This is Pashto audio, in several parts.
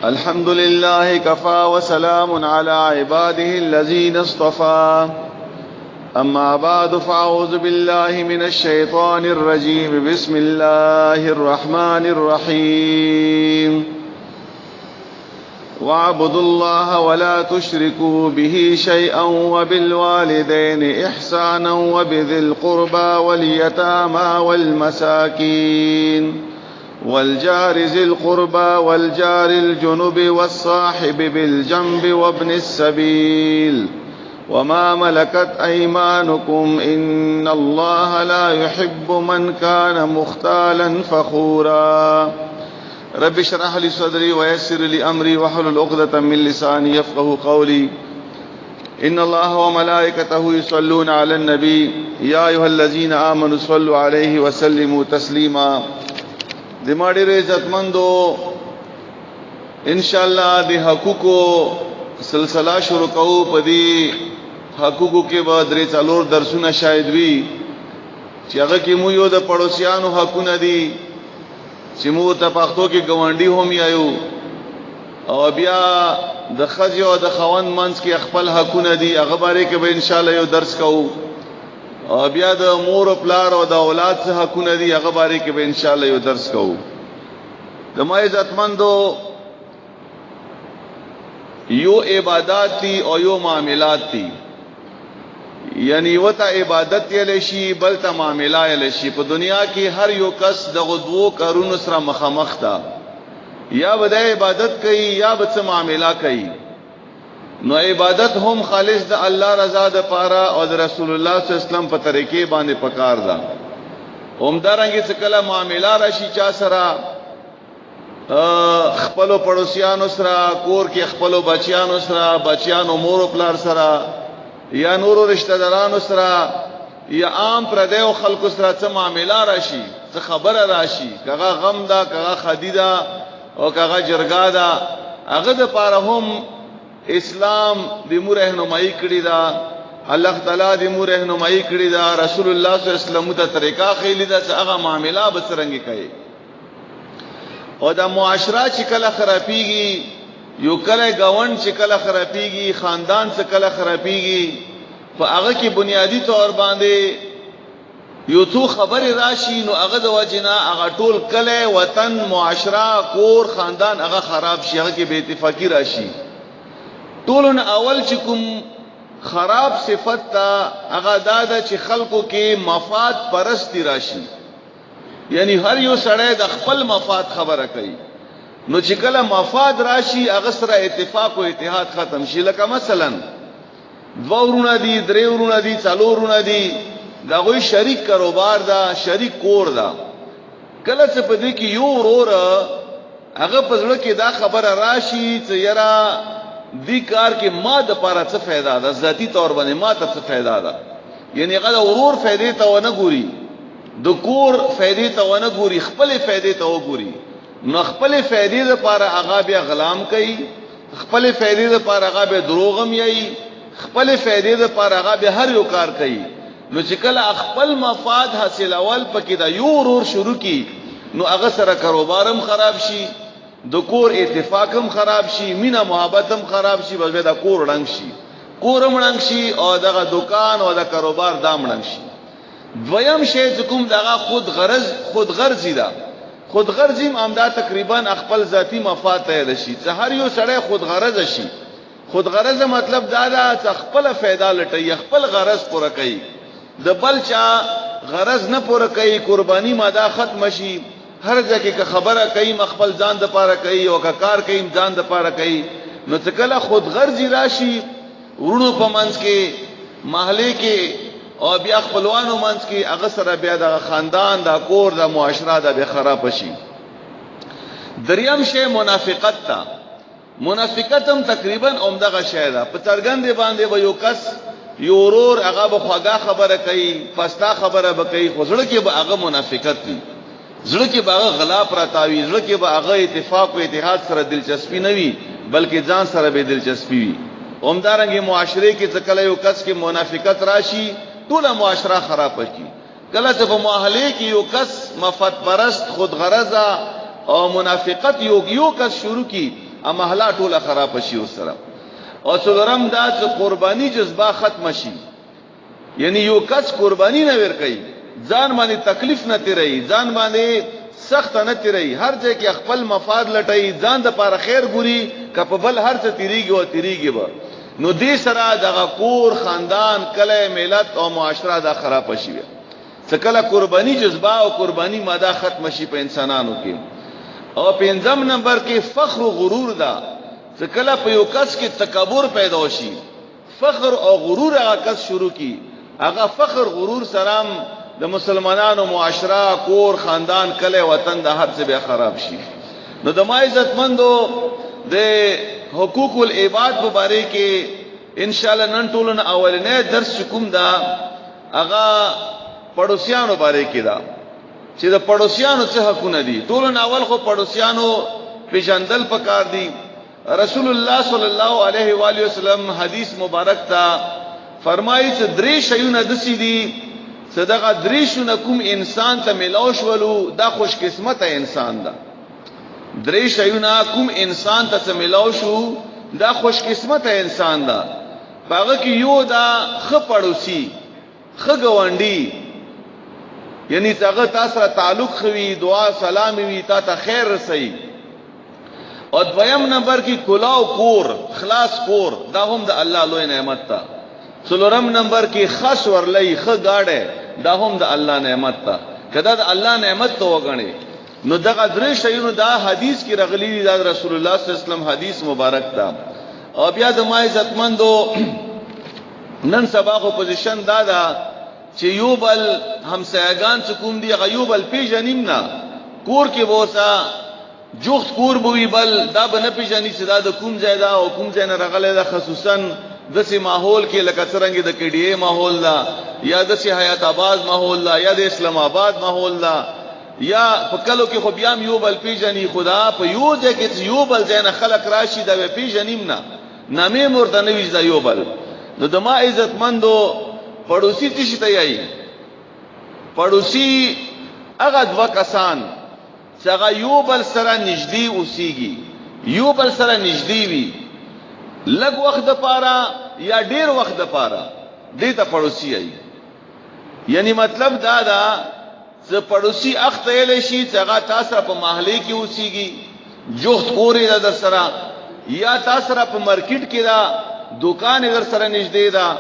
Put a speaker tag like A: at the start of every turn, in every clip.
A: الحمد لله كفى وسلام على عباده الذين اصطفى أما بعد فأعوذ بالله من الشيطان الرجيم بسم الله الرحمن الرحيم واعبدوا الله ولا تشركوا به شيئا وبالوالدين إحسانا وبذي القربى واليتامى والمساكين والجار ذي القربى والجار الجنب والصاحب بالجنب وابن السبيل وما ملكت أيمانكم إن الله لا يحب من كان مختالا فخورا رب اشرح لي صدري ويسر لي أمري واحلل عقدة من لساني يفقهوا قولي إن الله وملائكته يصلون على النبي يا أيها الذين آمنوا صلوا عليه وسلموا تسليما دماغ عزت مندو انشاءاللہ دی حقوقو سلسلہ شروع کو پدی حقوقو کے بعد درې څلور درسونه شاید وی چې هغه کې مو یو د پړوسیانو حقونه دي چې مو ته پښتو کې ګوانډي هم یایو او بیا د خځې او د خوند منځ کې خپل حقونه دي هغه باره کې به ان شاء الله یو درس کوو او بیا د مور او پلار او د اولاد څخه حقونه دي هغه باره کې به ان شاء الله یو درس کوو د ما عزتمندو یو عبادت دي او یو معاملات دي یعنی وتا عبادت یې لشي بل ته معاملات یې لشي په دنیا کې هر یو کس د غدوو کارونو سره مخامخ تا یا بده عبادت کوي یا به څه معاملات کوي نو عبادت هم خالص د الله رضا د پاره او د رسول الله صلی الله علیه وسلم په طریقې باندې پکار ده همدارنګه څه کله معاملات راشي چا سره خپلو پړوسیانو سره کور کې خپلو بچیانو سره بچیانو مور او پلار سره یا نورو رشتہ دارانو سره یا عام پردیو خلکو سره څه معاملات راشي څه خبره راشي کغه غم دا کغه خدیدا او کغه جرګا دا هغه د پاره هم اسلام د مور رهنمایي کړی دا الله تعالی د مور رهنمایي کړی دا رسول الله صلی الله علیه وسلم ته طریقہ خېلی دا چې هغه معاملات بسرنګي کوي او دا معاشره چې کله خرابيږي یو کله گاون چې کله خرابيږي خاندان چې کله خرابيږي په هغه کې بنیادی طور باندې یو تو خبر راشي نو هغه د وجنا هغه ټول کله وطن معاشره کور خاندان هغه خراب شي هغه کې بے اتفاقی راشي ټولن اول چې کوم خراب صفت تا هغه دادا چې خلکو کې مفاد پرستی راشي یعنی هر یو سړی د خپل مفاد خبره کوي نو چې کله مفاد راشي هغه سره اتفاق او اتحاد ختم شي لکه مثلا دو ورونه دي درې ورونه دي څلور ورونه دي دا غوي شریک کاروبار دا شریک کور دا کله څه په دې کې یو ورور هغه په ځړه کې دا خبره راشي چې یرا دی کار کې ما د پاره څه फायदा ده ذاتی طور باندې ما ته څه फायदा ده یعنی هغه ورور فائدې ته ونه ګوري د کور فائدې ته ونه ګوري خپل فائدې ته وګوري نو خپل فائدې لپاره هغه بیا غلام کوي خپل فائدې لپاره هغه به دروغم یي خپل فائدې لپاره هغه به هر یو کار کوي نو چې کله خپل مفاد حاصل اول پکې دا یو ورور شروع کی نو هغه سره کاروبارم خراب شي د کور اتفاقم خراب شي مینا محبتم خراب شي بس دا کور ړنګ شي کورم ړنګ شي او دغه دکان او د کاروبار دام ړنګ شي دویم شی چې کوم دغه خود غرضی دا خود غرضیم امدا تقریبا خپل ذاتی مفاد ته رشي چې هر یو سړی خود غرض شي خود غرض مطلب دا دا چې خپل फायदा لټي خپل غرض پوره کوي د بل چا غرض نه پوره کوي قرباني ماده ختم شي هر ځکه که خبره کوي مخبل ځان د پاره کوي او که کار کوي ځان د پاره کوي نو چې کله خود غرضی راشي ورونو په منځ کې محله کې او بیا خپلوانو منځ کې هغه سره بیا د خاندان د کور د معاشره د به خراب شي دریم شی منافقت تا منافقتم تقریبا عمدغه شی ده په ترګند باندې به یو کس یو ورور هغه به خواږه خبره کوي پستا خبره به کوي خو زړه کې به هغه منافقت وي زړه کې به هغه غلا پراتاوي زړه کې به هغه اتفاق او اتحاد سره دلچسپي نه وي بلکې ځان سره به دلچسپي وي همدارنګه معاشره کې څکله یو کس کې منافقت راشي ټول معاشره خراب شي کله چې په محله کې یو کس مفاد پرست خود غرضه او منافقت یو کس شروع کی امحلا ټوله خراب شي سره. او څلورم دا چې قرباني جذبه ختم شي، یعنی یو کس قرباني نه ور کوي، ځان باندې تکلیف نه تیری، ځان باندې سخت نه تیری، هر ځای کې خپل مفاد لټای، ځان د پاره خیر ګوري، کپبل هر څه تیریږي او تیریږي به، نو دې سره دغه کور خاندان کله ملت او معاشره دا خراب شي. څکله قرباني جذبه او قرباني ماده ختم شي په انسانانو کې. او پنځم نمبر کې فخر او غرور دا، څکله په یو کس کې تکبر پیدا شي، فخر او غرور هغه کس شروع کی، هغه فخر غرور سلام د مسلمانانو معاشره کور خاندان کله وطن د هر څه به خراب شي. نو د ما عزتمندو د حقوق العباد مبارک کې ان شاء الله نن ټولن اولنې درس کوم دا هغه پړوسیانو مبارک کې دا چې د پړوسیانو څه حقونه دي. ټولن اول خو پړوسیانو پیژندل پکار دي. رسول الله صلی الله علیه و آله وسلم حدیث مبارک تا فرمایي چې درې شیونه دسي دي، صدقه درې شونه کوم انسان ته ملاوش ولو دا خوش قسمته انسان ده. درې شیونه کوم انسان ته ملاوشو دا خوش قسمته انسان ده. هغه کې یو دا خ پړوسی، خ گاونډي، یعنی هغه تاسو سره تعلق خوي، دعا سلام وي، تا ته خیر رسي. او دویم نمبر کی کلاو کور، خلاص کور، دا هم د الله لوی نعمت تا. څلورم نمبر کی خاص ورلې خ گاډه، دا هم د الله نعمت تا. کدا د الله نعمت تو وګڼي نو دغه درې شیونو دا حدیث کی رغلی دی، دا رسول الله صلی الله علیه وسلم حدیث مبارک تا. او بیا د ما عزتمندو نن سبا خو پوزیشن دا چې یو بل همسایگان څکوم دی غیوبل پیژنیم نه، کور کې بوسا جوخت کور بوی بل دا بنه پیژني چې دا د کوم ځای دا او کوم ځای نه راغلی دا، خصوصا دسي ماحول کې لکه څنګه د کډی ماحول دا، یا دسي حیات آباد ماحول دا، یا د اسلام آباد ماحول دا، یا په کلو کې خو بیا یو بل پیژني. خدا په یو ځای کې یو بل ځای نه خلق راشي دا به پیژنیم نه، نامې مرته نه وي دا یو بل. نو د ما عزتمندو پړوسی څه ته یي؟ پړوسی هغه دوا کسان چې هغه یو بل سره نږدې اوسېږي، یو بل سره نږدې وي، لږ وخت د پاره یا ډیر وخت د پاره، دې ته پړوسی یي. یعنی مطلب دا دا چې پړوسی اخته یې شي چې هغه تاسو په محلي کې اوسېږي، جوخت کورې در سره، یا تاسو په مارکیټ کې دا دکان در سره نږدې ده،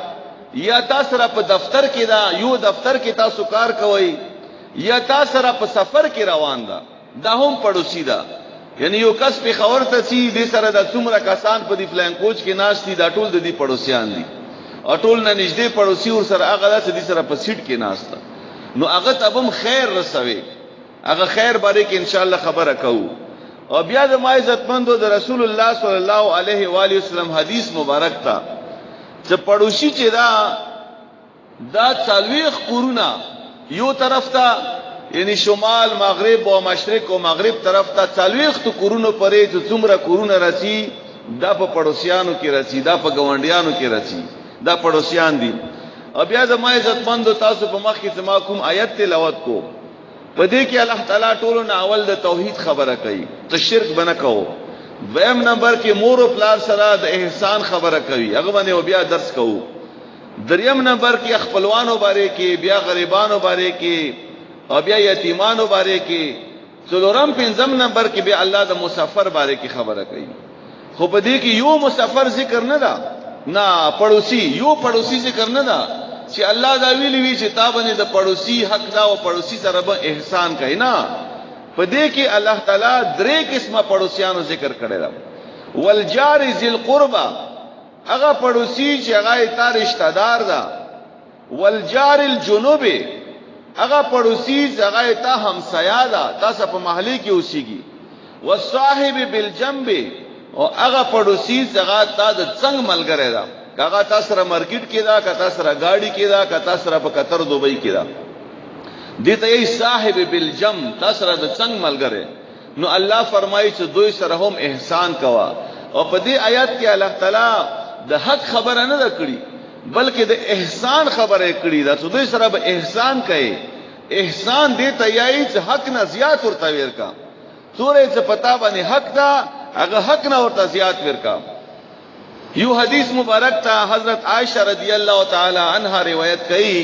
A: یا تاسو په دفتر کې دا یو دفتر کې تاسو کار کوي، یا تاسو په سفر کې روان ده، دا هم پړوسی ده. یعنی یو کس په خبر ته سي دې سره د څومره کسان په دی فلان کوچ کې ناشتي، دا ټول د دې پړوسیان دي، او ټول نه نږدې پړوسی ور سره هغه د دې سره په سیټ کې ناشته. نو هغه تبم خیر رسوي، هغه خیر باندې کې ان شاء الله خبره کوو. او بیا د ما عزتمندو د رسول الله صلی الله علیه و آله وسلم حدیث مبارک تا چې پړوسی چې دا څلويخ قرونه یو طرف ته، یعنی شمال مغرب او مشرق او مغرب طرف ته څلويخ تو قرونه پرې چې څومره قرونه رسی، دا په پړوسیانو کې رسی، دا په گاونډیانو کې رسی، دا پړوسیان دي. او بیا د ما عزتمندو تاسو په مخ کې ما کوم آیت تلاوت کو، په دې کې الله تعالی ټولو نه اول د توحید خبره کوي، ته شرک بنه کوو. دویم نمبر کې مور او پلار سره د احسان خبره کوي، هغه باندې بیا درس کوو. دریم نمبر کې خپلوانو باره کې، بیا غریبانو باره کې، او بیا یتیمانو باره کې. څلورم پنځم نمبر کې بیا الله د مسافر باره کې خبره کوي. خو په دې کې یو مسافر ذکر نه ده، نه پړوسی، یو پړوسی ذکر نه ده چې الله دا ویلی وی چې تا باندې د پړوسی حق دا او پړوسی سره به احسان کوي. نه، په دې کې الله تعالی درې قسمه پړوسیانو ذکر کړی دا. والجار ذل قربا، هغه پړوسی چې هغه تا رشتہ دار ده. والجار الجنوب، هغه پړوسی چې هغه تا همسایا ده، تاسو په محلي کې اوسېږي. والصاحب بالجنب، او هغه پړوسی چې هغه تا د څنګ ملګری ده، هغه تاسو سره مارکیټ کې ده، که تاسو سره گاډي کې ده، که تاسو سره په قطر دوبۍ کې ده، دې ته یې صاحب بالجم، تاسو سره د څنګ ملګری. نو الله فرمایي چې دوی سره هم احسان کوا. او په دې آیات کې الله تعالی د حق خبره نه کړی، بلکې د احسان خبره کړی ده چې دوی سره به احسان کوي. احسان دې ته یې چې حق نه زیات ورته ورکا، سورې څه پتا باندې حق دا هغه حق نه ورته زیات ورکا. یو حدیث مبارک تا حضرت عائشہ رضی اللہ تعالی عنہا روایت کړي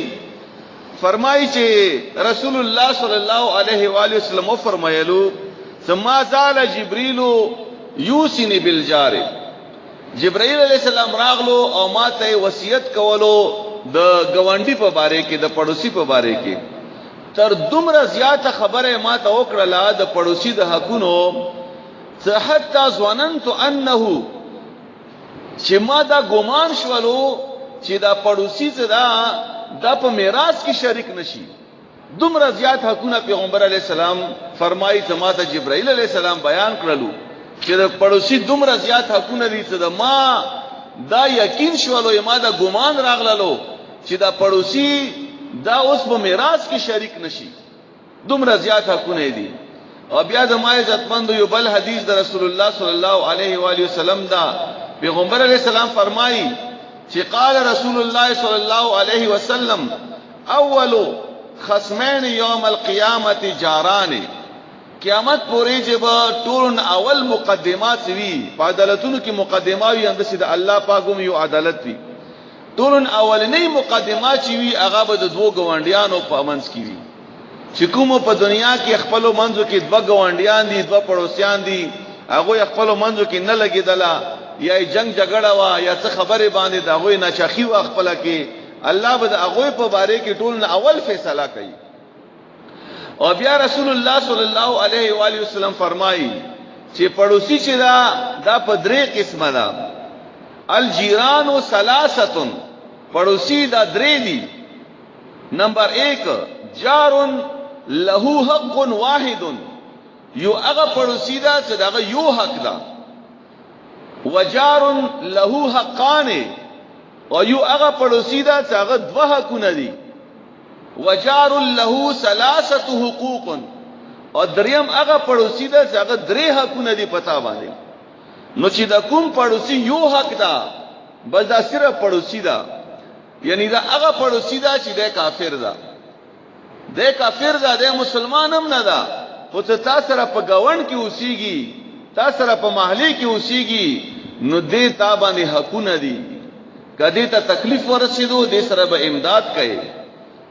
A: فرمایي چې رسول الله صلی الله علیه و آله وسلم فرمایلو ثم زال جبريل یوسنی بالجار. جبرائیل علیہ السلام راغلو او ماته وصیت کولو د گوانډي په باره کې د پړوسی په باره کې. تر دومره زیاته خبره ماته وکړه د پړوسی د حقونو حتی ظننت انه چې ما دا ګمان شولو چې دا پړوسی دا په میراث کې شریک نشي. دومره زیات حقونه پیغمبر علیہ السلام فرمایي چې ماته جبرائیل علیہ السلام بیان کړلو چې د پړوسی دومره زیات حقونه دي چې ما دا یقین شولو ما دا ګمان راغللو چې دا پړوسی دا اوس په میراث کې شریک نشي. دومره زیات حقونه دي. او بیا د ما عزتمند یو بل حدیث د رسول الله صلی الله علیه و آله وسلم دا پیغمبر علیہ السلام فرمایي چې قال رسول الله صلی الله علیه وسلم اول خصمین یوم القیامت جاران. قیامت پورې چې به ټول اول مقدمات وي په عدالتونو کې مقدمه وي اند سید الله پاکوم یو عدالت وي. ټول اولنې مقدمات چې وي هغه به د دوه ګوانډیانو په منځ کې وي چې کوم په دنیا کې خپل منځو کې دوه ګوانډیان دي دوه پړوسیان دي هغه خپل منځو کې نه لګیدله یا جنگ جګړه وا یا څه خبره باندې دا غوي ناچخي وا خپل کې الله به هغه په باره کې ټول اول فیصله کوي. او بیا رسول الله صلی الله علیه و آله وسلم فرمایي چې پړوسی چې دا په درې قسمه ده. الجیران ثلاثه پړوسی دا درې دي. نمبر 1 جار له حق واحد یو هغه پړوسی دا چې دا یو حق ده. وجار له حقان او یو هغه پړوسی دا چې هغه دوه حقونه دي. وجار له ثلاثه حقوق او دریم هغه پړوسی دا چې هغه درې حقونه دي پتا باندې. نو چې دا کوم پړوسی یو حق دا بس دا صرف پړوسی دا یعنی دا هغه پړوسی دا چې دا کافر دا د کافر دا د مسلمان هم نه دا خو ته تاسو سره په گاوند کې اوسېږي تاسو سره په محلي کې اوسېږي نو دې تا باندې حقونه دي. کدی ته تکلیف ورسېدو دې سره به امداد کوي.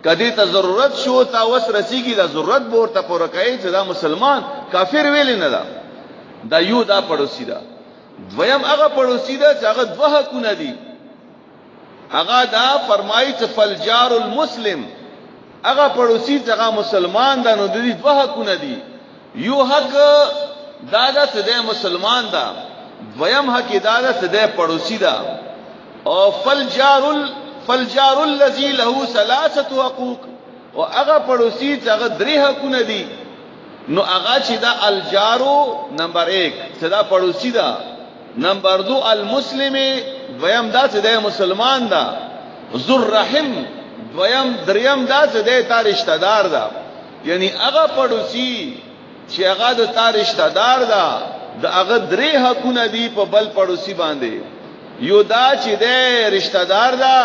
A: کدی ته ضرورت شو تا وس رسیږي دا ضرورت به ورته پوره کوي چې دا مسلمان کافر ویل نه دا. دا یو دا پړوسی دا. دویم هغه پړوسی دا چې هغه دوه حقونه دي. هغه دا فرمایي چې فالجار المسلم هغه پړوسی چې هغه مسلمان دا نو د دې دوه حقونه دي. یو حق دا چې د مسلمان دا دویم حق دا چې د پړوسی دا. او فالجار الذي له ثلاثه حقوق او هغه پړوسی چې هغه درې حقونه دي. نو هغه چې دا الجارو نمبر 1 چې دا پړوسی دا. نمبر 2 المسلم دویم دا چې د مسلمان دا. ذو رحم دریم دا چې د تا رشتہ دار دا. یعنی هغه پړوسی چې هغه د تا رشتہ دار دا د هغه درې حقونه دي په بل پړوسی باندې. یو دا چې د رشتہ دار دا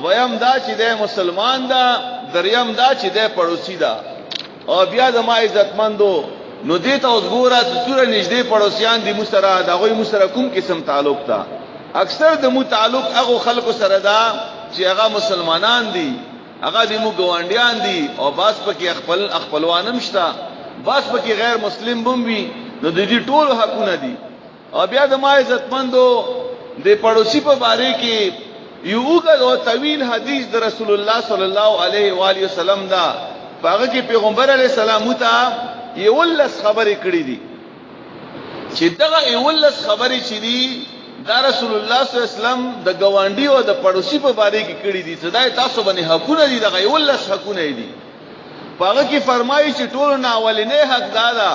A: دویم دا چې د مسلمان دا دریم دا چې د پړوسی دا. او بیا د ما عزتمندو نو دې ته اوس ګوره څوره نږدې پړوسیان دي مسره دا غوي مسره کوم قسم تعلق تا. اکثر د مو تعلق هغه خلکو سره دا چې هغه مسلمانان دي هغه د مو ګوانډیان دي او باس پکې خپلوانم شتا باس پکې غیر مسلم بومبي نو د دې ټول حقونه دي. او بیا د ما عزتمندو د پړوسی په باره کې یو وګړو او طویل حدیث د رسول الله صلی الله علیه و آله وسلم دا هغه کې پیغمبر علیه السلام ته یولس خبرې کړې دي چې دغه یولس خبرې چې دي دا رسول الله صلی الله علیه وسلم د گوانډي او د پړوسی په باره کې کړې دي. صدای تاسو باندې حقونه دي دغه یولس حقونه دي. هغه کې فرمایي چې ټول نه اولنې حق دا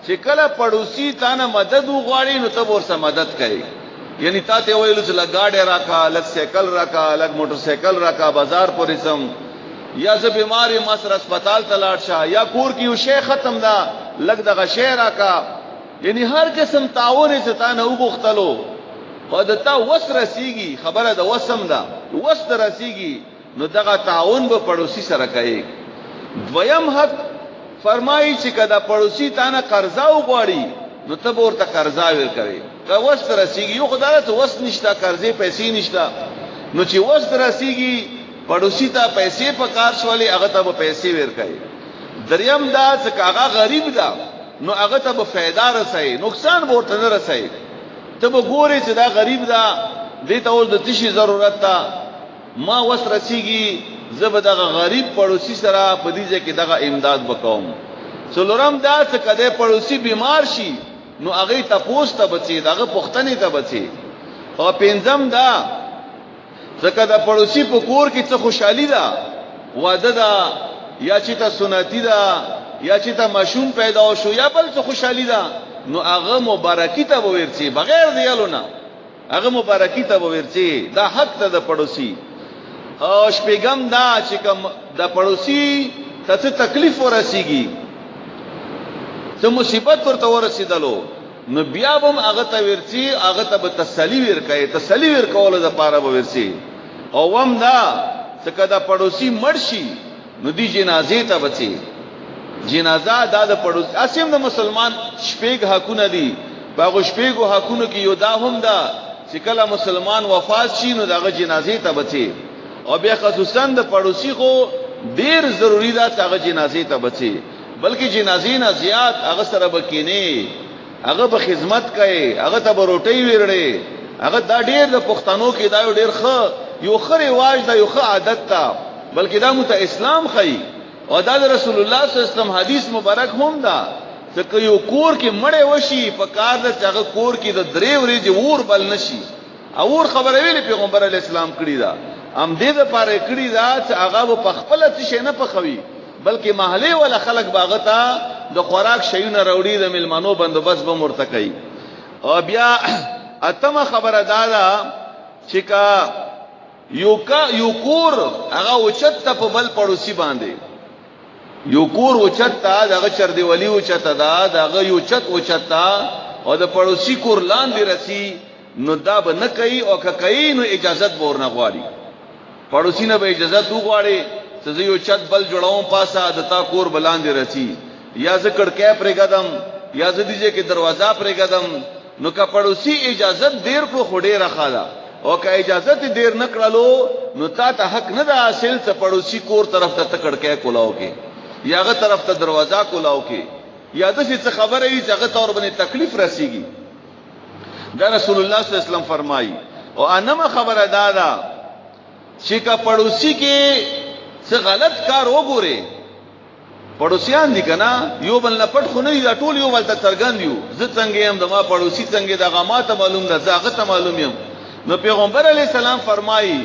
A: چې کله پړوسی تانه مدد وغواړي نو ته ورسره مدد کوي. یعنی تا ته ویلو چې لګاډه راکا لګ سایکل راکا لګ موټر سایکل راکا بازار پورې سم یا زه بیماری ما سره هسپتال ته لاړ شه یا کور کې یو شی ختم دا لګ دغه شی راکا. یعنی هر قسم تعاون چې تا نه وغوښتلو او د تا وس رسیږي خبره د وسم ده وس در رسیږي نو دغه تعاون به پړوسی سره کوي. دویم حق فرمایي چې کدا پړوسی تانه قرضا وغواړي نو ته ورته قرضا ورکوي که وست رسیږي یو خدای ته وست نشته قرضې پیسې نشته نو چې وست رسیږي پړوسی ته پیسې په کار شولې هغه ته به پیسې ورکوي دریم دا چې هغه غریب ده نو هغه ته به فایده رسي نقصان به ورته نه رسي ته به ګوري چې دا غریب ده دې ته اوس د تشي ضرورت ده ما وست رسیږي زب دغه غریب پړوسی سره په دې ځکه دغه امداد وکوم څلورم دا چې کده پړوسی بیمار شي نو هغه ته پوسټه بچي دغه پښتنې ته بچي او پنځم دا چې کده پړوسی په کور کې څه خوشحالي ده واده ده یا چې ته سنتي ده یا چې ته مشوم پیدا شو یا بل څه خوشحالي ده نو هغه مبارکي ته ورچی بغیر دیالونه هغه مبارکي ته ورچی دا حق ته د پړوسی او شپږم دا چې کوم د پړوسی ته تکلیف ورسیږي ته مصیبت ورته ورسیدلو نو بیا هم هغه ته ورچی هغه ته تسلی ورکړي تسلی ورکول د پاره به ورچی او هم دا چې کدا پړوسی مرشي نو دی جنازې ته بچي جنازه دا د پړوسی اسیم د مسلمان شپږ حقونه دي په شپږو حقونو کې یو دا هم دا چې کله مسلمان وفات شي نو دغه جنازې ته بچي او بیا خصوصا د پړوسی خو ډیر ضروری ده چې هغه جنازې ته بچي بلکې جنازې نه زیات هغه سره بکینی هغه به خدمت کوي هغه ته روټي ویرړي هغه دا ډیر د پښتنو کې دا ډیر ښه یو خره واج دا یو ښه عادت تا بلکې دا مت اسلام خي او دا رسول الله صلی الله علیه وسلم حدیث مبارک هم دا چې یو کور کې مړې وشي په کار د هغه کور کې د درې ورځې اور بل نشي اور خبره ویلې پیغمبر علی السلام کړی دا ام دې د پاره کړی دا چې هغه په خپل څه نه پخوي بلکې محله ولا خلق باغتا د خوراک شیونه وروړي د ملمنو بندوبست به مرتکي او بیا اتمه خبره دادا چې کا یو کور هغه اوچت په بل پړوسی باندې یو کور اوچت تا دغه چر دی ولی اوچت دا دغه یو چت اوچت تا او د پړوسی کور لاندې رسی نو دا به نه کوي او که کوي نو اجازه ورنه غواړي پړوسی نه به اجازه وغواړي چې یو چت بل جوړاوم پاسه د تا کور بلاندې رسی یا ذکر کې پرې قدم یا زديجه کې دروازه پرې قدم نو که پړوسی اجازه دیر کو خډې راخاله او که اجازه دیر نه کړلو نو تا ته حق نه ده حاصل چې پړوسی کور طرف ته تکړ کې کولاو کې یا هغه طرف ته دروازه کولاو کې یا د څه خبره ای چې هغه تور باندې تکلیف رسیږي دا رسول الله صلی الله علیه وسلم فرمایي او انما خبره دادا چې کا پړوسی کې څه غلط کار وګوري پړوسیان دي کنه یو بل نه پټ خو نه دي دا ټول یو بل ته ترګند یو زه څنګه يم د ما پړوسی څنګه د غماته معلوم ده زه هغه ته معلوم یم نو پیغمبر علی السلام فرمایي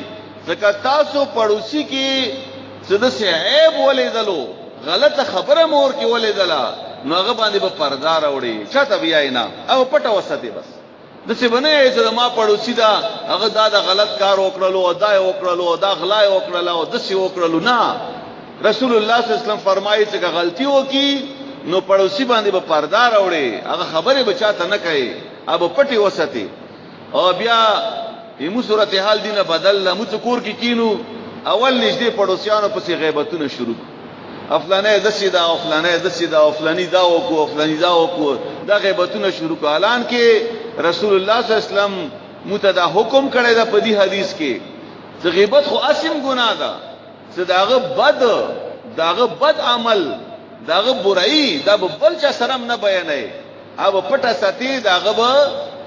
A: ځکه تاسو پړوسی کې څه د عیب ولیدلو غلطه خبره مور کې ولیدله نو هغه باندې په پردا راوړي چاته بیا نه او پټه وسته بس د څه باندې چې ما پړوسی دا هغه دا غلط کار وکړلو او دا وکړلو دا غلا وکړلو او د څه وکړلو نه رسول الله صلی الله علیه وسلم فرمایي چې غلطي وکي نو پړوسی باندې په پردا راوړي هغه خبره بچاته نه کوي اب پټي وسته او بیا یمو صورتحال دینه بدل مو څکور کې کینو اول نږدې پړوسیانو پسې غیبتونه شروع افلانه دسیدا او افلانه دسیدا او افلانی دا او کو افلانی دا او کو دا غیبتونه شروع کړه اعلان کې رسول الله صلی الله علیه وسلم متدا حکم کړی دا په دې حدیث کې چې غیبت خو اسیم ګناه ده چې داغه بد عمل داغه برئی دا بل چا سره نه بیانې او پټه ساتي داغه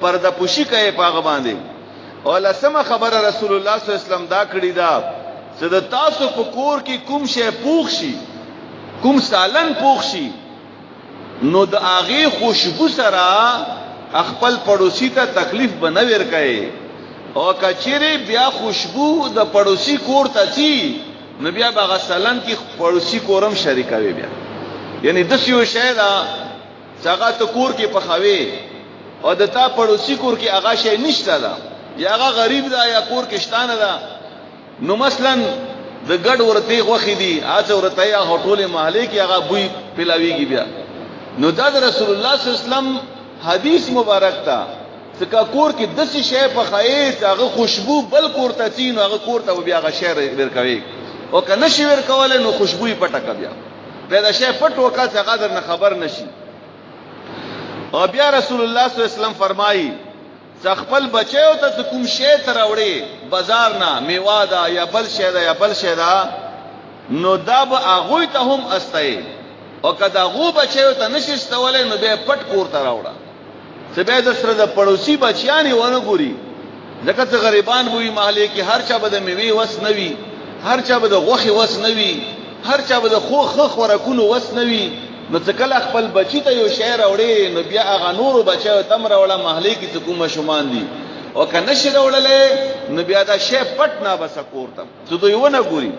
A: پرده پوشي کوي پاغه باندې او لسمه خبره رسول الله صلی الله علیه وسلم دا کړی دا چې د تاسو په کور کې کوم شی پوښ شي کوم سالن پوښ شي نو د هغه خوشبو سره خپل پړوسی ته تکلیف بنویر کوي او کچېره بیا خوشبو د پړوسی کور ته چی نو بیا باغ سالن کې پړوسی کورم شریکوي بیا یعنی د یو شی دا څنګه ته کور کې پخاوي او د تا پړوسی کور کې هغه شی نشته دا یا هغه غریب دا یا کور کې شتانه دا نو مثلا د ګډ ورته غوخي دي اته ورته یا هټول محله کې هغه بوی پلاویږي بیا نو دا رسول الله صلی الله علیه وسلم حدیث مبارک تا څنګه کور کې د څه شی په خایت هغه خوشبو بل کور ته تین هغه کور ته بیا هغه شی ورکوي او کنه شی ورکول نو خوشبوئی پټه بیا پیدا شي پټ وکړه چې هغه در نه خبر نشي. او بیا رسول الله صلی الله علیه وسلم فرمایي خپل بچیو ته کوم شی تر وړي بازار نه میوه دا یا بل شی دا یا بل شی دا نو دا به هغه ته هم استای او کدا غو بچیو ته نشستولې نو به پټ کور ته راوړه چې به د سره د پړوسی بچیانی ونه ګوري ځکه چې غریبان وي محلي کې هر چا به د میوه وس نوي هر چا به د غوخي وس نوي هر چا به د خو ورکونو وس نوي نو څکل خپل بچی ته یو شعر وړي نو بیا هغه نور بچو تم راوړه محلي کې کوم شومان دي او کنه شي راوړلې نو بیا دا شی پټ نه بس کورته څه دوی ونه ګوري.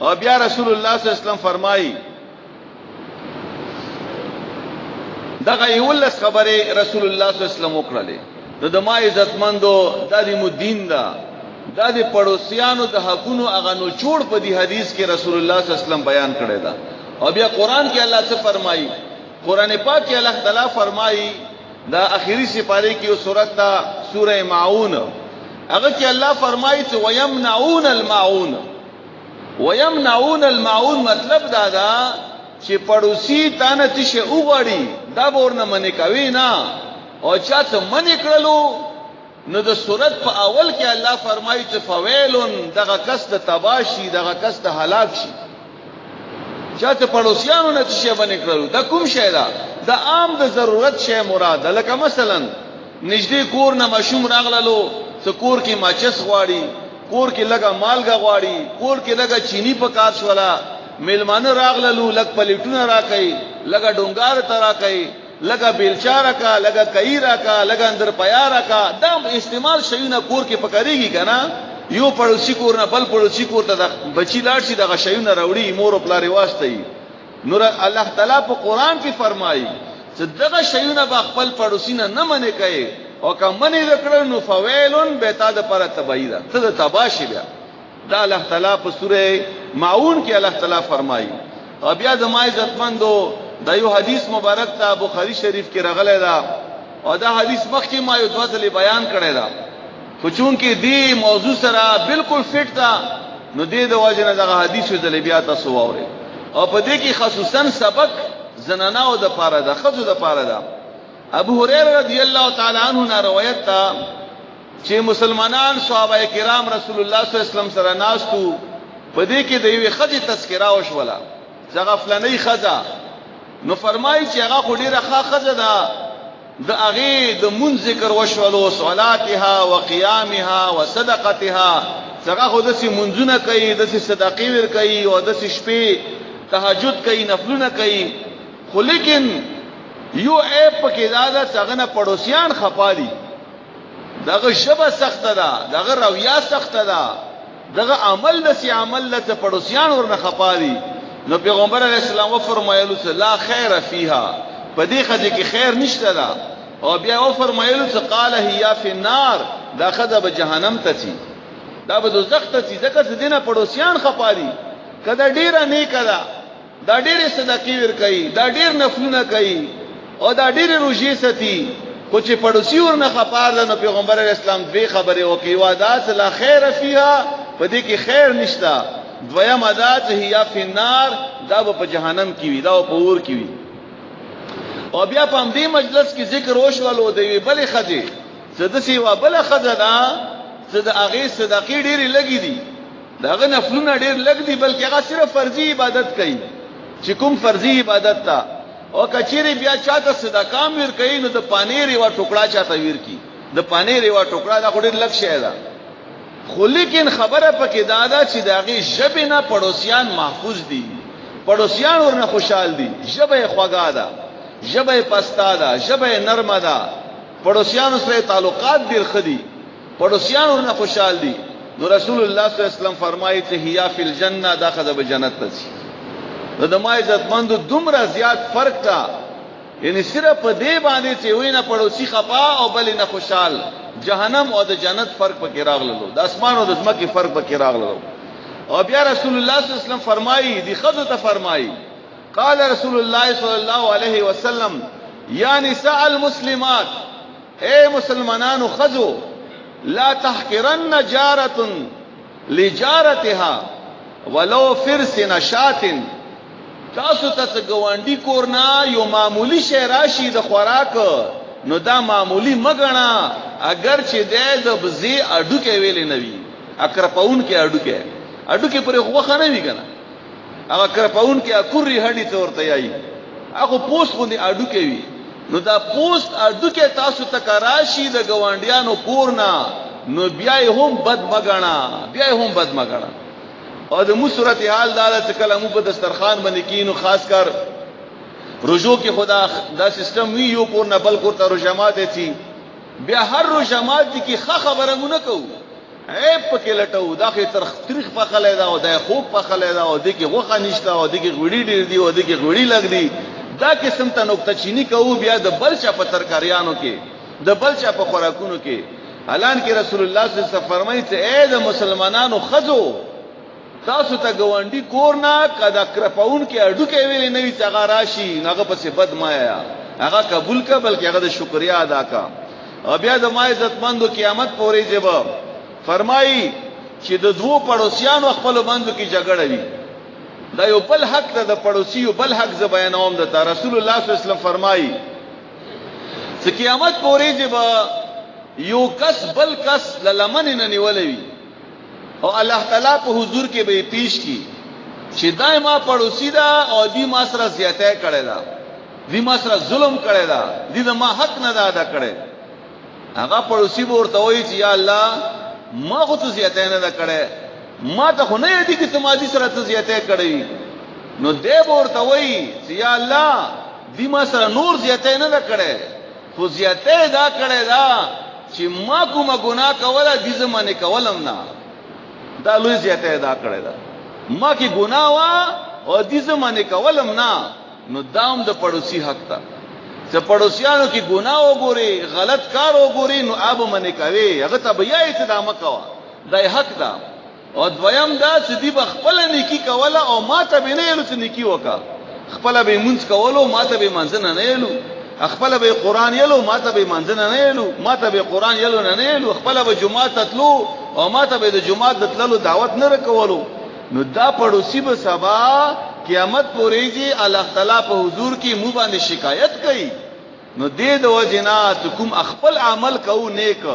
A: او بیا رسول الله صلی الله علیه وسلم فرمایي دغه یولس خبره رسول الله صلی الله علیه وسلم وکړلې نو د ما عزتمندو د دې مدین دا د دې پړوسیانو د حقونو هغه نو چوڑ په دې حدیث کې رسول الله صلی الله علیه وسلم بیان کړی دا. او بیا قران کې الله څه فرمایي قران پاک کې الله تعالی فرمایي دا اخیری سپاره کې یو سورۃ دا سوره ماعون هغه کې الله فرمایي چې ويمنعون الماعون مطلب دا دا چې پړوسی تانه تشه وګړي دا ورنه منې کوي نه او چاته منې کړلو نو د سورۃ په اول کې الله فرمایي چې فویلن دغه کس د تباشي دغه کس د هلاک شي چاته پړوسیانو نه تشه باندې کړلو دا کوم شی دا د عام د ضرورت شی مراد لکه مثلا نږدې کور نه مشوم راغللو څ کور کې ماچس غواړي کور کې لګه مالګه غواړي کور کې لګه چینی پکار شولا میلمانه راغللو لګ پلیټونه راکې لګه ډونګار ته راکې لګه بیلچاره کا لګه کایرا کا لګه اندر پیارا کا دا استعمال شیونه کور کې پکاريږي کنه یو پړوسی کور نه بل پړوسی کور ته بچی لاړ شي دغه شیونه راوړي مور او پلار واسطي نور الله تعالی په قران کې فرمایي چې دغه شیونه به خپل پړوسی نه منې کوي او که منې وکړو نو فویلن به تا د پر تبعیدا ته د تباشي بیا دا الله تعالی په سوره ماعون کې الله تعالی فرمایي. او بیا د ما عزتمندو دا یو حدیث مبارک ته بخاری شریف کې راغلی دا او دا حدیث مخکې ما یو ځل بیان کړی دا خو چون کې دی موضوع سره بالکل فټ تا نو دې د واجنه دغه حدیث ځل بیا تاسو واورئ او په دې کې خصوصا سبق زنانو د پاره ده خزو د پاره ده. ابو هريره رضی الله تعالی عنہ نه روایت تا چې مسلمانان صحابه کرام رسول الله صلی الله علیه وسلم سره ناستو په دې کې د یوې خځې تذکرہ وشوله څنګه فلانه خځه نو فرمایي چې هغه خو ډیره ښه خځه ده د هغه د مون ذکر وشولو صلاتها وقيامها وصدقتها څنګه خو د سي منځونه کوي د سي صدقې ور کوي او د سي شپې تهجد کوي نفلونه کوي خو لیکن یو عیب پکې دا څنګه نه پړوسیان خپالي دغه شبه سخت ده دغه رویه سخت ده دغه عمل د سي عمل له پړوسیان ورنه خپالي نو پیغمبر علیہ السلام و فرمایلو لا خیر فیها په دې خځه کې خیر نشته ده او بیا و فرمایلو قال هي فی النار دا خځه به جهنم ته چی دا به دوزخ ته چی ځکه چې دینه پړوسیان خپالي کدا ډیره نیک ده دا ډیره صدقې ور کوي دا ډیر نفلونه کوي او دا ډیره روزي ستي خو چې پړوسی ورنه خپار ده نو پیغمبر علیہ السلام دوی خبره وکي وادات لا خیر فیها په دې کې خیر نشته دویم عادت هي فی النار دا په جهنم کې وي دا په اور کې وي. او بیا په دې مجلس کې ذکر وشولو دی بلې خځه سدسي و بل خځه دا چې د هغه صدقې ډېری لګې دي داغه نفلونه ډېر لګ دي بلکې هغه صرف فرضي عبادت کوي چې کوم فرضي عبادت تا او کچيري بیا چاته صدقام ور کوي نو د پانیری وا ټوکړه چاته ور کی د پانیری وا ټوکړه دا ډېر لګ شي دا خو لیکن خبره پکې دادا چې داغي ژبه نه پړوسیان محفوظ دي پړوسیان ورنه خوشحال دي ژبه خوږه ده ژبه پستا ده ژبه نرمه ده پړوسیان سره تعلقات ډیر خدي پړوسیان ورنه خوشحال دي نو رسول الله صلی الله علیه وسلم فرمایي چې هيا فی الجنه داخله به جنت ته شي د ما عزتمندو دومره زیات فرق تا یعنی صرف په دې باندې چې وینه پړوسی خپا او بل نه خوشحال جهنم او د جنت فرق پکې راغللو د اسمان او د زمکه فرق پکې راغللو. او بیا رسول الله صلی الله علیه وسلم فرمایي دی خذو ته فرمایي قال رسول الله صلی الله علیه وسلم یا نساء المسلمات اے مسلمانانو خذو لا تحقرن جارة لجارتها ولو فرس نشات تاسو ته ګوانډي کور نه یو معمولی شی راشي د خوراک نو دا معمولی مګنا اگر چې د بزی اډو کې ویلې نوي اکرپاون کې اډو کې پر غوخه نه وی کنه هغه کرپاون کې اکوري هډي تورته یای هغه پوسټ باندې اډو کې وی نو دا پوسټ اډو کې تاسو ته راشي د ګوانډیانو کور نه نو بیا هم بد مګنا او د مو صورت حال دا چې کله مو په دسترخوان باندې کینو خاص کر رجوع کې خدا دا سیستم وی یو کور نه بل کور ته رجمات دي بیا هر رجمات دي کې خبره مونږ نه کوو عیب پکې لټو دا خې تاریخ په خلای دا او د خوب په خلای دا او د کې غوخه نشته او د کې غوړي ډیر دي او د کې غوړي لګ دي دا قسم ته نقطه چینی کوو بیا د بلچا په ترکاریانو کې د بلچا په خوراکونو کې حالان کې رسول الله صلی الله علیه وسلم فرمایي چې اے د مسلمانانو خزو تاسو ته ګوانډي کور نه کدا کرپاون کې اډو کې ویلې نوې څنګه راشي هغه پسې بد مایا هغه قبول کا بلکې هغه د شکریا ادا کا او بیا د ما عزتمندو قیامت پورې جواب فرمایي چې د دوو پړوسیانو خپل باندې کې جګړه وي دا یو بل حق ده د پړوسیو بل حق ز بیانوم د رسول الله صلی الله علیه وسلم فرمایي چې قیامت پورې جواب یو کس بل کس لمن نه نیولوي او الله تعالی په حضور کې به پیش کی چې دایما پړوسی دا او دی ما سره زیاته کړي دا دی ما سره ظلم کړي دا دی ما حق نه ادا کړي هغه پړوسی ورته وایي چې یا الله ما خو ته زیاته نه ادا کړي ما ته خو نه دي چې ما دي سره ته زیاته کړي نو دې ورته وایي چې یا الله دی ما سره نور زیاته نه ادا کړي خو زیاته دا کړي دا چې ما کومه ګناه کوله دې زمانه کولم نه دا لوی زیاته ادا کړی دا ما کې ګناه وا او دې زمانه کولم نه نو دام د پړوسی حق تا چې پړوسیانو کې ګناه وګوري غلط کار وګوري نو اب منه کوي هغه ته بیا اعتدام کوا دا حق دا او دویم دا چې دې بخپل نیکی کوله او ما ته به نه یلو چې نیکی وکا خپل به مونږ کولو ما ته به منځنه نه یلو خپل به قران یلو ما ته به منځنه نه یلو ما ته به قران یلو نه یلو خپل به جمعه تطلو او ما ته به د جمعه د تللو دعوت نه رکولو نو دا پړوسی به سبا قیامت پورې جی الله تعالی په حضور کې مو باندې شکایت کوي نو دې د وجنا کوم خپل عمل کو نیک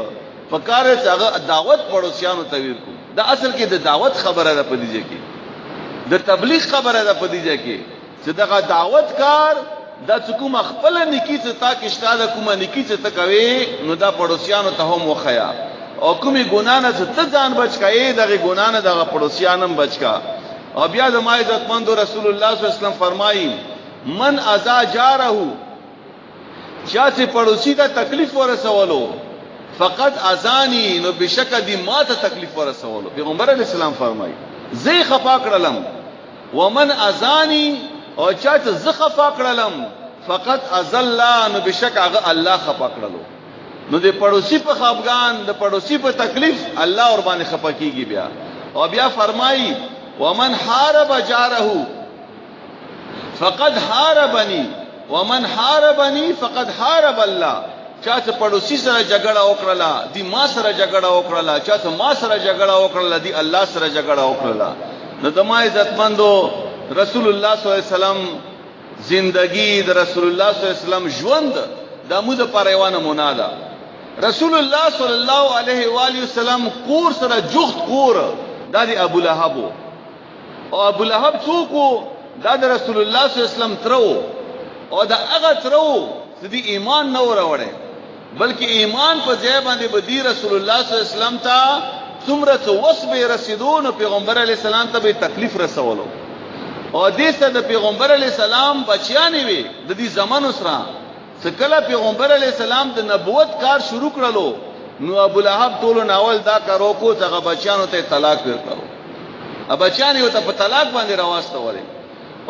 A: فکر چې هغه دعوت پړوسیانو ته ورکو دا اصل کې د دعوت خبره ده په دې کې د تبلیغ خبره ده په دې کې چې دغه دعوت کار دا کوم خپل نیکی ته تا کې شته کوم نیکی ته کوي نو دا پړوسیانو ته هم وخیا او کومي ګنا نه ته ځان بچکای دغه ګنا نه دغه پړوسیانم بچکا او بیا د ما عزتمند رسول الله صلی الله علیه وسلم فرمایي من اذا جاره چا چې پړوسی ته تکلیف ورسولو فقط اذانی نو بشک دی ما ته تکلیف ورسولو پیغمبر علیہ السلام فرمایي زی خفا کړلم ومن اذانی او چا چې ز خفا کړلم فقط ازل نو بشک هغه الله خفا کړلو نو د پړوسی په خفګان د پړوسی په تکلیف الله ور باندې خفا کیږي بیا او بیا فرمایي ومن حارب جاره فقد حاربني ومن حاربني فقد حارب الله چا چې پړوسی سره جګړه وکړه دی ما سره جګړه وکړه چا چې ما سره جګړه وکړه دی الله سره جګړه وکړه نو د ما عزتمندو رسول الله صلی الله علیه وسلم زندگی د رسول الله صلی الله علیه وسلم ژوند د موږ پر ایوانه منادا رسول الله صلی الله علیه و آله وسلم کور سره جوخت کور د ابو لهب او ابو لهب څوک د رسول الله صلی الله علیه وسلم ترو او د هغه ترو چې دی ایمان نه وروړي بلکې ایمان په ځای باندې بدی رسول الله صلی الله علیه وسلم ته څومره وسبه رسیدون پیغمبر علیه السلام ته به تکلیف رسولو او دې سره د پیغمبر علیه السلام بچیانې وي د دې زمانو سره څکله پیغمبر علیه السلام د نبوت کار شروع کړلو نو ابو لهب ټول ناول دا کارو کو څنګه بچیانو ته طلاق ورکړو ا بچیان یو ته په طلاق باندې راوسته وله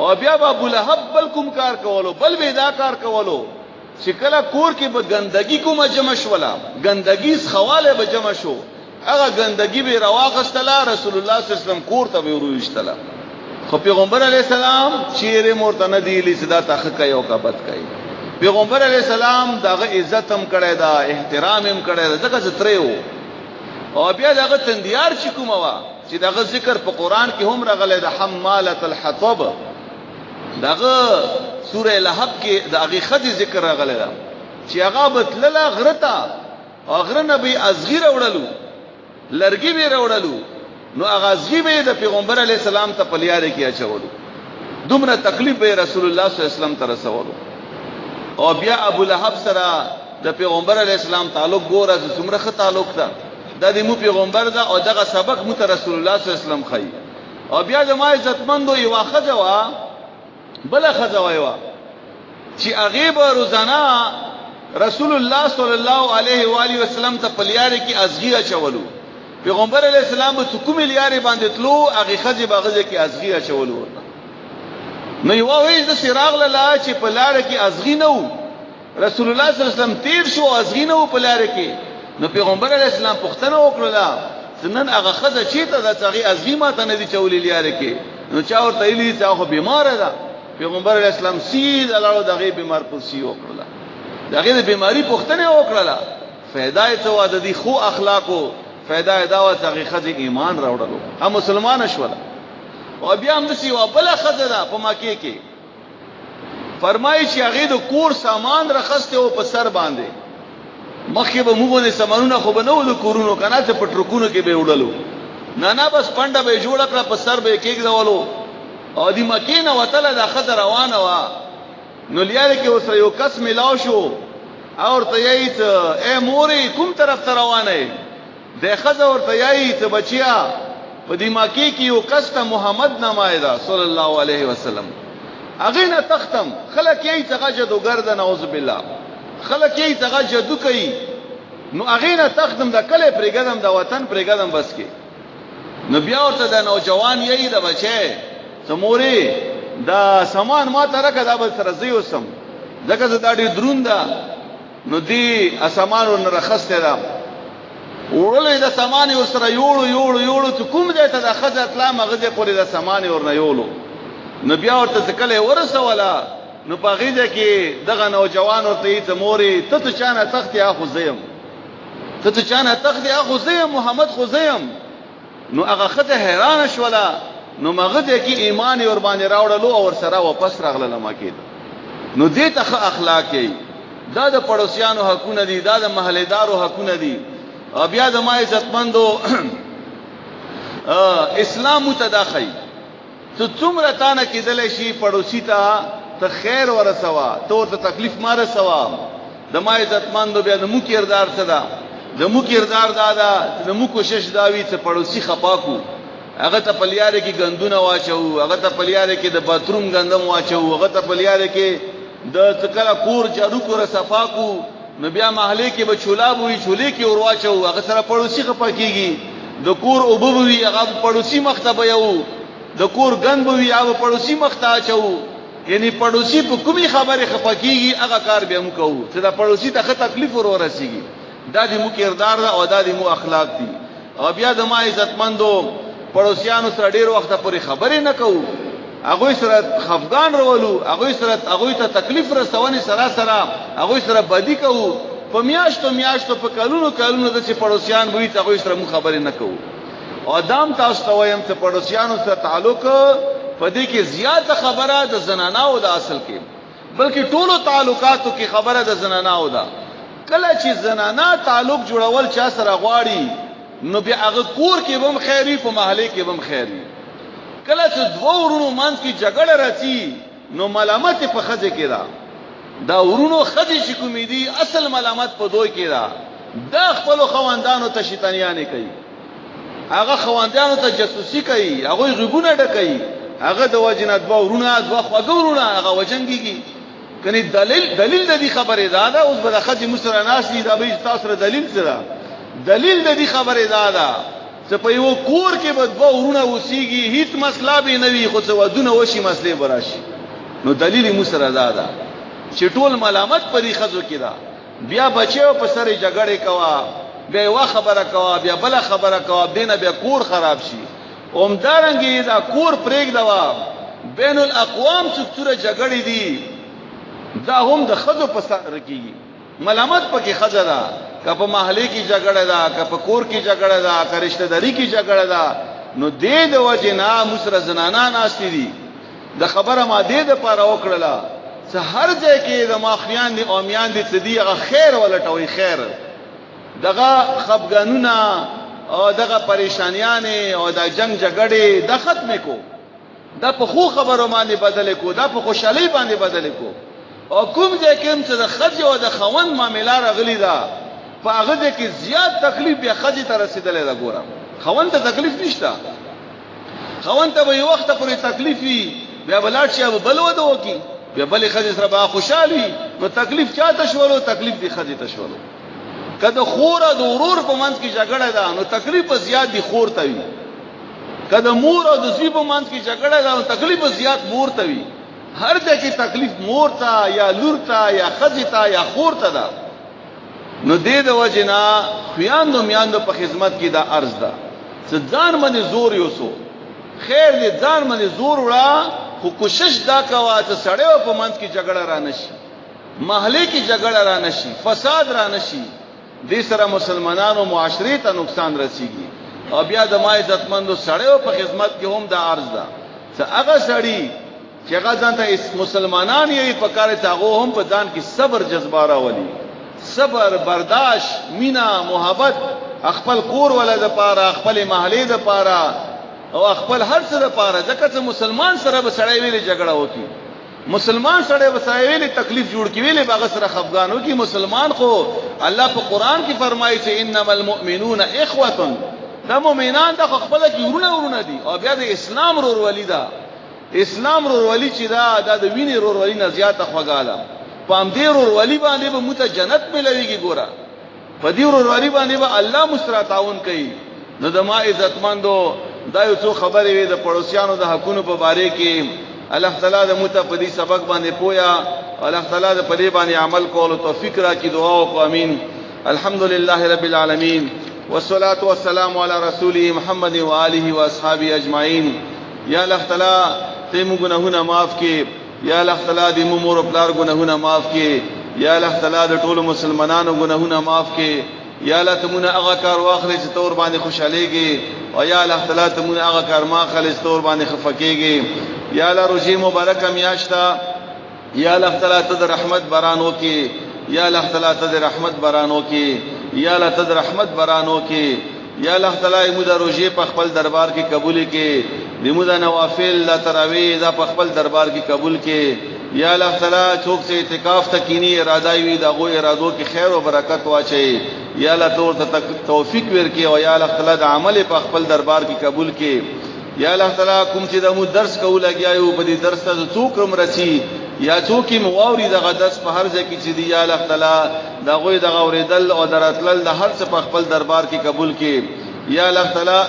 A: او بیا ابو لهب بل کوم کار کولو بل به دا کار کولو چې کله کور کې به ګندګي کومه جمع شولا ګندګي خواله به جمع شو هغه ګندګي به راواغستله رسول الله صلی الله علیه وسلم کور ته ورويشتله خو پیغمبر علیہ السلام چیرې مرته نه دی لسدا تحقیق یو کا بد کوي پیغمبر علیہ السلام دغه عزت هم کړی دا احترام هم کړی دا ځکه چې تریو او بیا دغه تندیار چې کومه وا چې دغه ذکر په قران کې هم راغلی د حمالۃ الحطب دغه سوره لهب کې د هغه خدي ذکر راغلی دا چې هغه بتلله غرتا او غرنه به ازغیر وړلو لرګي به وړلو نو هغه ازغی به د پیغمبر علی السلام ته پلیاره کې اچولو دومره تکلیف به رسول الله صلی الله علیه وسلم ته رسولو او بیا ابو لهب سره د پیغمبر علی السلام تعلق ګوره د څومره ښه تعلق ده د دې مو پیغمبر ده او دغه سبق مو ته رسول الله صلی الله علیه وسلم خي او بیا د ما عزتمندو یو خځوا بل خځوا یو چې هغه به روزانه رسول الله صلی الله علیه و آله وسلم ته پلیاره کې ازغی اچولو پیغمبر علیہ السلام به کوم لیارې باندې تلو هغه خځه باغزه کې ازغی اچولو نو یو وایي د سراغ لاله چې په لار کې ازغی نو رسول الله صلی الله علیه وسلم تیر شو ازغی نو په لار کې نو پیغمبر علیہ السلام پوښتنه وکړه سنن هغه خځه چې ته د هغه ازغی ماته نه دي چولې لیارې کې نو چا ورته ویلي چې هغه بیمار ده پیغمبر علیہ السلام سید الله دغه بیمار پوسی وکړه دغه د بیماری پوښتنه وکړه فائدہ یې څه د دې خو اخلاقو فائدہ دا و چې خځه ایمان راوړلو هم مسلمان شول او بیا هم دسی و بل خځه دا په مکه کې فرمایي چې هغه د کور سامان رخصته او په سر باندې مخې به موږ نه سامانونه خو بنو د کورونو کنه چې پټرکونو کې به وړلو نه بس پنده به جوړ کړ په سر به کېږدولو او د مکه نه وتله د خځه روانه و نو لیاره کې اوس یو کس ملاو شو اور ته یې ته اے موري کوم طرف ته روانه د خځه ورته یې ته بچیا په دې مکه کې یو کس ته محمد نامه ده صلی الله علیه وسلم اغه نه تختم خلک یې څنګه جدو ګرځ نعوذ بالله خلک یې څنګه جدو کوي نو اغه نه تختم د کله پرګدم د وطن پرګدم بس کې نو بیا ورته د نوجوان یې د بچي سموري دا سامان ما ترکه دا بل سره زیو سم ځکه زه دا ډیر درونده نو دی اسمانو نه رخصته ده وړلې د سامان ور سره یوړو چې کوم ځای ته د خځه اطلاع مغزه پورې د سامان ور نه یوړو نو بیا ورته کله ورسوله نو په غیږه کې دغه نوجوان ورته ته موري ته چانه تخت یا خزیم ته چانه تخت یا خزیم محمد خزیم نو هغه خځه حیران شوله نو مغزه کې ایمان ور باندې راوړلو او ور سره واپس راغله لمکه نو دې ته اخلاق دی دا د پړوسیانو حقونه دي دا د محلدارو حقونه دي بیا د ما عزتمندو اسلام متداخی ته څومره تانه کېدل شي پړوسی ته خیر ورسوا ته تکلیف مار سوا د ما عزتمندو بیا د مو کردار څه ده د مو کردار دا د مو کوشش دا وی چې پړوسی خپاکو هغه ته پلیاره کې غندونه واچو هغه ته پلیاره کې د باتروم غندم واچو هغه ته پلیاره کې د څکلا کور جارو کور صفاکو نو بیا محله کې به چولا بوي چولې کې ورواچو هغه سره پړوسی خپاکیږي د کور او بوي هغه پړوسی مختبه یو د کور غن بوي هغه پړوسی مختا چو یعنی پړوسی په کومي خبره خپاکیږي هغه کار به هم کوو چې دا پړوسی ته تکلیف ورسیږي دا د مو کردار او دا د مو اخلاق دي او بیا د ما عزتمندو پړوسیانو سره ډیر وخت پورې خبرې نه کوو هغه سره خفغان رولو هغه ته تکلیف رسونی سره هغه سره بدی کوو په میاشتو په کلونو د چې پړوسیان وي هغه سره مو خبرې نه کوو او دام تاسو ته وایم چې پړوسیانو سره تعلق په دې کې زیاته خبره د زنانو د اصل کې بلکې ټولو تعلقاتو کې خبره د زنانو ده کله چې زنانا تعلق جوړول چا سره غواړي نو بیا هغه کور کې بم خیری په محله کې بم خیری کله چې دوه ورونو مانځ کې جګړه راځي نو ملامت په خځه کې ده دا ورونو خځه چې کومې دي اصل ملامت په دوی کې ده د خپل خواندانو ته شیطانیانه کوي هغه خواندانو ته جاسوسي کوي هغه غیبونه ډکوي هغه د وجنات دوه ورونه دوه خواګورونه هغه وجنګيږي کني دلیل د دې خبره ده اوس به د خځه مسره ناس دي دا به تاسو دلیل سره دلیل د دې خبره ده چې په یو کور کې به دوه ورونه وسیږي هیڅ مسله به نه وي خو څه ودونه وشي مسله براشي نو دلیل مسره ده چې ټول ملامت پرې خځو کې ده بیا بچو په سره جګړه کوا بیا وا خبره کوا بیا بل خبره کوا دینه بیا کور خراب شي اومدارنګي دا کور پرېګ دوا بین الاقوام څخه جګړې دي دا هم د خځو په سر کېږي ملامت پکې خځه ده که په محله کې جګړه ده که په کور کې جګړه ده که رشتہ داری کې جګړه ده نو دې د وجه نه مسره زنانا ناشتي دي د خبره ما دې د پاره وکړه چې هر ځای کې د ماخیان دي او میان دي څه دی هغه خیر ولټوي خیر دغه خفګانونه او دغه پریشانیان او د جنگ جګړې د ختم کو دا په خو خبرو باندې بدل کو دا په خوشحالي باندې بدل کو او کوم ځای کې چې د خځې او د خوند معاملې راغلي دا په هغه کې زیات تکلیف به خځې ته رسیدلې دا ګورم خوند ته تکلیف نشته خوند ته به یو وخت پورې تکلیف وي بیا بلاټ شي او بل ودو کی بیا بل خځې سره به خوشحالي نو تکلیف چاته شولو تکلیف دی خځې ته شولو کله خور او ورور په منځ کې جګړه ده نو تکلیف زیات دی خور ته وي کله مور او د زوی په منځ کې جګړه ده نو تکلیف زیات مور ته وي هر ځای کې تکلیف مور ته یا لور ته یا خځې ته یا خور ته ده نو دې د وجنا خویاندو میاندو په خدمت کې دا عرض ده چې ځان باندې زور یوسو خیر دې ځان باندې زور وړه خو کوشش دا کوا چې سړیو په منځ کې جګړه را نشي محلي کې جګړه را نشي فساد را نشي دې سره مسلمانانو معاشري ته نقصان رسیږي او بیا د ما عزتمندو سړیو په خدمت کې هم دا عرض ده چې هغه سړی چې هغه ځان ته مسلمانان یې په کار ته هغه هم په ځان کې صبر جذبه راولي صبر برداشت مینا محبت خپل کور ولې د پاره خپل محلي د پاره او خپل هر څه د پاره ځکه چې مسلمان سره به سړی ویلې جګړه وکي مسلمان سره به سړی ویلې تکلیف جوړ کی ویلې باغ سره خفګان وکي مسلمان خو الله په قران کې فرمایي چې انما المؤمنون اخوه دا مؤمنان د خپل کې ورونه دي او بیا د اسلام رور ولیدا اسلام رور ولی چې دا د وینې رور ولی نه زیاته خوګاله پام دې رور ولی باندې به مت جنت ملويږي ګوره په دې رور ولی باندې به الله مسرا تعاون کوي نو د ما عزتمندو دا یو څو خبرې وي د پړوسیانو د حقونو په باره کې الله تعالی د مت په دې سبق باندې پویا الله تعالی د په دې باندې عمل کولو توفیق راکړي دعا او امين الحمدلله رب العالمین والصلاه والسلام علی رسوله محمد و آله و اصحابہ اجمعین یا الله تعالی ته موږ ګناهونه معاف کړي یا الله تعالی دې موږ مور او پلار ګناهونه معاف کړي یا الله تعالی د ټولو مسلمانانو ګناهونه معاف کړي یا الله ته موږ هغه کار واخلې چې تور باندې خوشاليږي او یا الله تعالی ته موږ هغه کار ما خلص تور باندې خفقېږي یا الله روزي مبارکه میاشتا یا الله تعالی ته د رحمت باران وکي یا الله تعالی ته د رحمت باران وکي یا الله ته د رحمت باران وکي یا الله تعالی موږ د روزي په خپل دربار کې قبول کړي موږ د نوافل لا تراویح د خپل دربار کې قبول کړي یا الله تعالی څوک چې اعتکاف تکینی اراده وي دا غو ارادو کې خیر او برکت واچي یا الله ته توفیق ورکړي او یا الله تعالی د عمل په خپل دربار کې قبول کړي یا الله تعالی کوم چې د مو درس کول لګیاو په دې درس ته څوک هم رسی یا څوک مووري دغه درس په هر ځای کې چې دی یا الله تعالی دا غوي دغه اوریدل او دراتل د هر څه په خپل دربار کې قبول کړي یا الله تعالی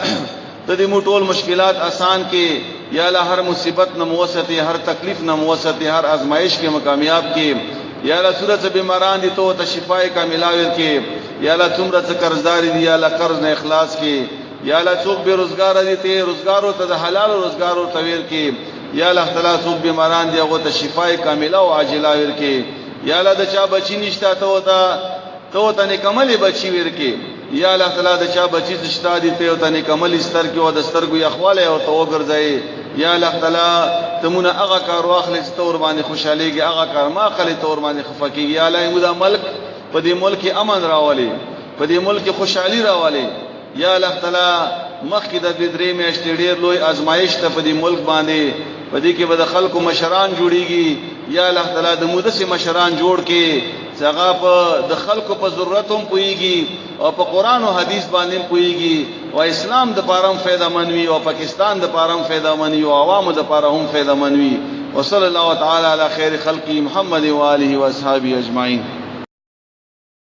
A: د دې مو ټول مشکلات آسان کړي یا الله هر مصیبت نه موسته هر تکلیف نه موسته هر آزمائش کې کامیاب کړي یا الله صورت بیماران دي ته شفای کامله ورکړي یا الله څومره څه قرضدار دي یا الله قرض نه اخلاص کړي یا الله څوک بے روزګار دي ته روزګارو ته د حلال روزګارو تویر کړي یا الله تعالی څوک بیماران دي هغه ته شفای کامله او عاجله ورکړي یا الله د چا بچی نشته ته نکمل بچی ورکړي یا الله تعالی د چا بچی زشتا دي ته نکمل ستر کې او د سترګو یخواله او تو ګرځي یا الله تعالی تمونه هغه کار واخلې چې تور باندې خوشاليږي هغه کار ما خلې تور باندې خفقيږي یا الله موږ د ملک په دې ملک امن راولي په دې ملک خوشحالي راولي یا الله تعالی مخکې د درې میاشتې ډېر لوی آزمائش ته په دې ملک باندې په دې کې به د خلکو مشران جوړيږي یا الله تعالی د مودسي مشران جوړ کې څنګه په د خلکو په ضرورت هم پويږي او په قران او حديث باندې پويږي او اسلام د پاره فائدہ منوي او پاکستان د پاره فائدہ منوي او عوامو د پاره هم فائدہ منوي وصلی الله تعالی علی خیر خلقی محمد و آله و اصحابہ اجمعین.